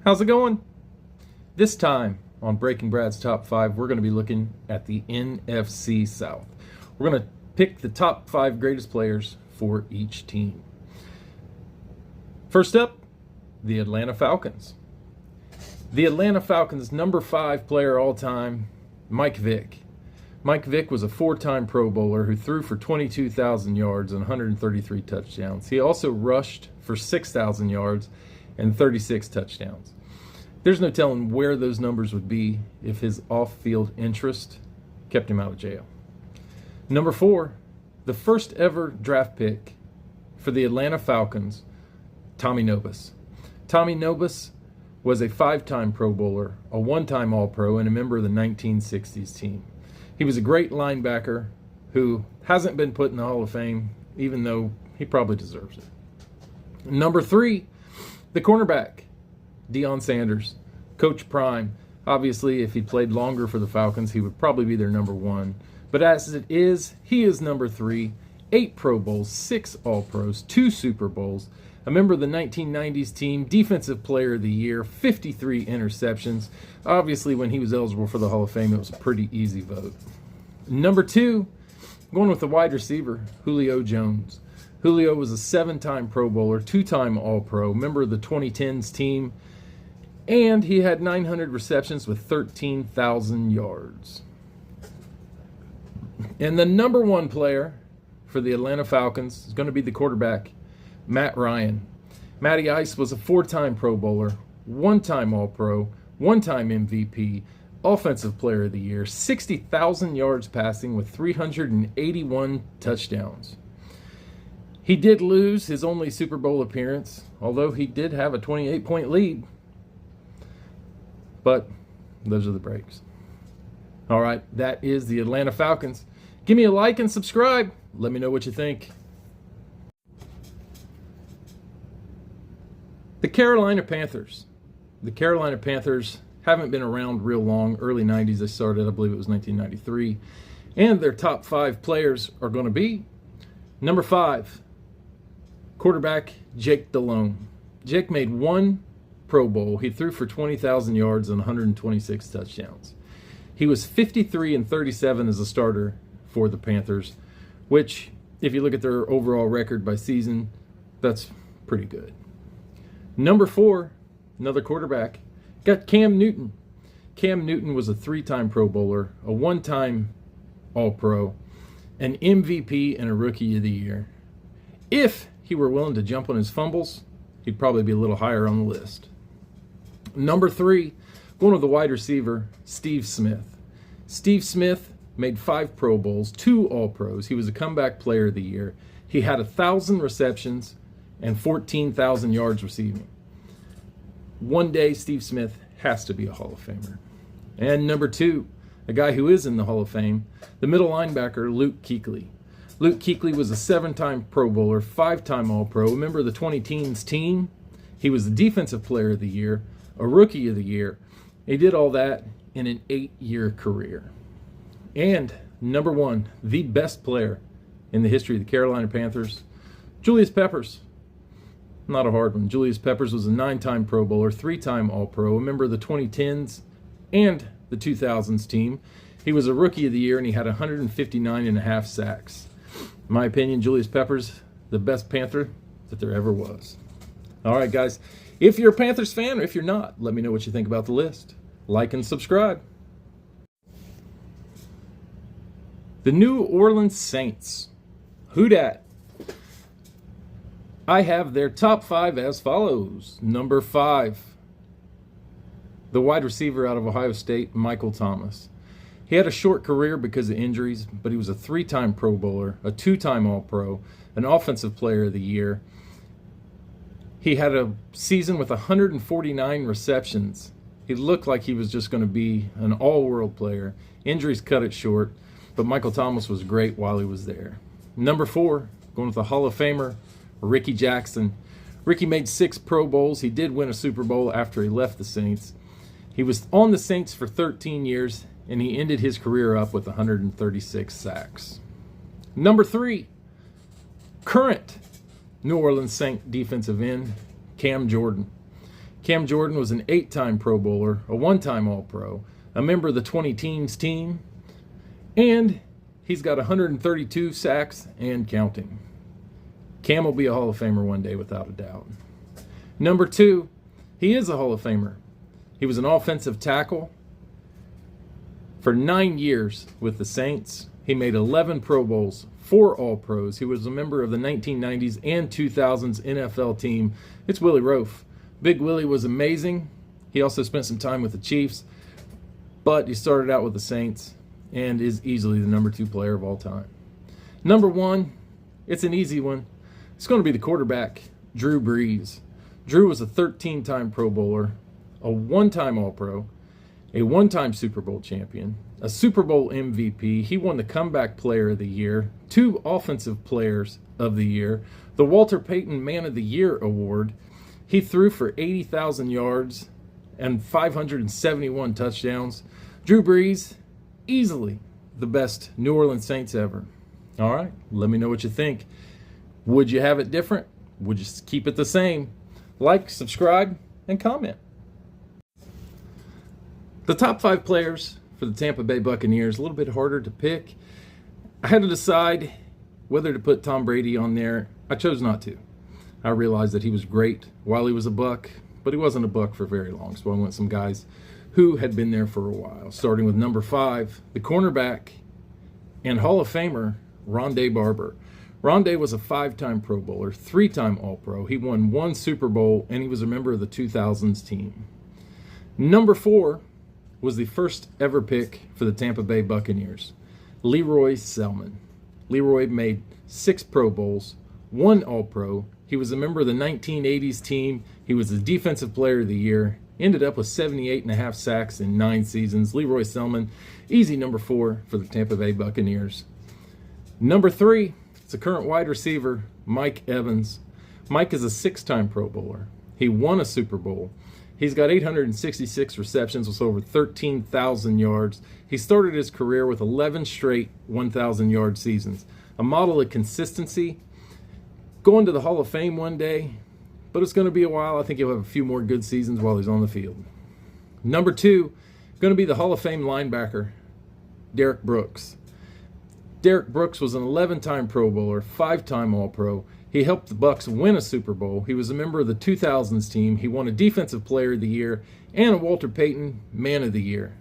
How's it going? This time on Breaking Brad's Top 5, we're going to be looking at the NFC South. We're going to pick the top 5 greatest players for each team. First up, the Atlanta Falcons. The Atlanta Falcons' number 5 player all time, Mike Vick. Mike Vick was a 4-time Pro Bowler who threw for 22,000 yards and 133 touchdowns. He also rushed for 6,000 yards and 36 touchdowns. There's no telling where those numbers would be if his off-field interest kept him out of jail. Number 4, the first ever draft pick for the Atlanta Falcons, Tommy Nobis. Tommy Nobis was a 5-time Pro Bowler, a 1-time All-Pro, and a member of the 1960s team. He was a great linebacker who hasn't been put in the Hall of Fame, even though he probably deserves it. Number 3, the cornerback, Deion Sanders. Coach Prime. Obviously, if he played longer for the Falcons, he would probably be their number 1. But as it is, he is number 3. 8 Pro Bowls, 6 All-Pros, 2 Super Bowls, a member of the 1990s team, Defensive Player of the Year, 53 interceptions. Obviously, when he was eligible for the Hall of Fame, it was a pretty easy vote. Number 2, going with the wide receiver, Julio Jones. Julio was a 7-time Pro Bowler, 2-time All-Pro, member of the 2010s team, and he had 900 receptions with 13,000 yards. And the number 1 player for the Atlanta Falcons is going to be the quarterback, Matt Ryan. Matty Ice was a 4-time Pro Bowler, 1-time All-Pro, 1-time MVP, Offensive Player of the Year, 60,000 yards passing with 381 touchdowns. He did lose his only Super Bowl appearance, although he did have a 28-point lead. But those are the breaks. All right, that is the Atlanta Falcons. Give me a like and subscribe. Let me know what you think. The Carolina Panthers. The Carolina Panthers haven't been around real long. Early 90s they started, I believe it was 1993. And their top 5 players are going to be number 5, quarterback Jake Delhomme. Jake made 1 Pro Bowl. He threw for 20,000 yards and 126 touchdowns. He was 53-37 as a starter for the Panthers, which, if you look at their overall record by season, that's pretty good. Number 4, another quarterback, got Cam Newton. Cam Newton was a 3-time Pro Bowler, a 1-time All-Pro, an MVP, and a Rookie of the Year. If he were willing to jump on his fumbles, he'd probably be a little higher on the list. Number 3, going with the wide receiver, Steve Smith. Steve Smith made 5 Pro Bowls, 2 All-Pros. He was a comeback player of the year. He had 1,000 receptions and 14,000 yards receiving. One day, Steve Smith has to be a Hall of Famer. And number 2, a guy who is in the Hall of Fame, the middle linebacker, Luke Kuechly. Luke Kuechly was a 7-time Pro Bowler, 5-time All-Pro, a member of the 2010s team. He was the Defensive Player of the Year, a Rookie of the Year. He did all that in an 8-year career. And number 1, the best player in the history of the Carolina Panthers, Julius Peppers. Not a hard one. Julius Peppers was a 9-time Pro Bowler, 3-time All-Pro, a member of the 2010s and the 2000s team. He was a Rookie of the Year, and he had 159.5 sacks. In my opinion, Julius Peppers, the best Panther that there ever was. All right, guys. If you're a Panthers fan or if you're not, let me know what you think about the list. Like and subscribe. The New Orleans Saints. Who dat? I have their top 5 as follows. Number 5, the wide receiver out of Ohio State, Michael Thomas. He had a short career because of injuries, but he was a 3-time Pro Bowler, a 2-time All-Pro, an Offensive Player of the Year. He had a season with 149 receptions. He looked like he was just going to be an all-world player. Injuries cut it short, but Michael Thomas was great while he was there. Number 4, going with the Hall of Famer, Ricky Jackson. Ricky made 6 Pro Bowls. He did win a Super Bowl after he left the Saints. He was on the Saints for 13 years, and he ended his career up with 136 sacks. Number 3, current New Orleans Saint defensive end, Cam Jordan. Cam Jordan was an 8-time Pro Bowler, a 1-time All-Pro, a member of the 20-teens team, and he's got 132 sacks and counting. Cam will be a Hall of Famer one day without a doubt. Number 2, he is a Hall of Famer. He was an offensive tackle for 9 years with the Saints. He made 11 Pro Bowls, 4 All-Pros. He was a member of the 1990s and 2000s NFL team. It's Willie Roaf. Big Willie was amazing. He also spent some time with the Chiefs, but he started out with the Saints and is easily the number 2 player of all time. Number 1, it's an easy one. It's going to be the quarterback, Drew Brees. Drew was a 13-time Pro Bowler, a 1-time All-Pro, a 1-time Super Bowl champion, a Super Bowl MVP. He won the Comeback Player of the Year, 2 Offensive Players of the Year, the Walter Payton Man of the Year Award. He threw for 80,000 yards and 571 touchdowns. Drew Brees, easily the best New Orleans Saints ever. All right, let me know what you think. Would you have it different? Would you keep it the same? Like, subscribe, and comment. The top 5 players for the Tampa Bay Buccaneers, a little bit harder to pick. I had to decide whether to put Tom Brady on there. I chose not to. I realized that he was great while he was a Buck, but he wasn't a Buck for very long, so I went some guys who had been there for a while, starting with number 5, the cornerback and Hall of Famer, Rondé Barber. Rondé was a 5-time Pro Bowler, 3-time All-Pro. He won 1 Super Bowl, and he was a member of the 2000s team. Number 4 was the first ever pick for the Tampa Bay Buccaneers, Leroy Selmon. Leroy made 6 Pro Bowls, 1 All-Pro. He was a member of the 1980s team. He was the Defensive Player of the Year. Ended up with 78.5 sacks in 9 seasons. Leroy Selmon, easy number 4 for the Tampa Bay Buccaneers. Number 3, it's a current wide receiver, Mike Evans. Mike is a 6-time Pro Bowler. He won a Super Bowl. He's got 866 receptions with over 13,000 yards. He started his career with 11 straight 1,000-yard seasons. A model of consistency. Going to the Hall of Fame one day, but it's going to be a while. I think he'll have a few more good seasons while he's on the field. Number 2, going to be the Hall of Fame linebacker, Derrick Brooks. Derrick Brooks was an 11-time Pro Bowler, 5-time All-Pro. He helped the Bucs win a Super Bowl. He was a member of the 2000s team. He won a Defensive Player of the Year and a Walter Payton Man of the Year.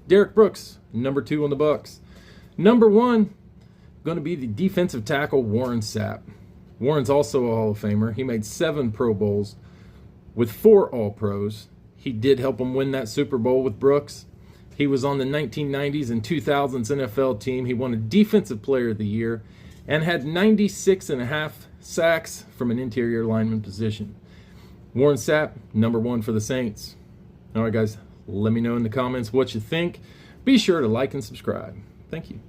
Derrick Brooks, number 2 on the Bucs. Number 1, going to be the defensive tackle, Warren Sapp. Warren's also a Hall of Famer. He made 7 Pro Bowls with 4 All-Pros. He did help him win that Super Bowl with Brooks. He was on the 1990s and 2000s NFL team. He won a Defensive Player of the Year and had 96.5 sacks from an interior lineman position. Warren Sapp, number 1 for the Saints. All right, guys, let me know in the comments what you think. Be sure to like and subscribe. Thank you.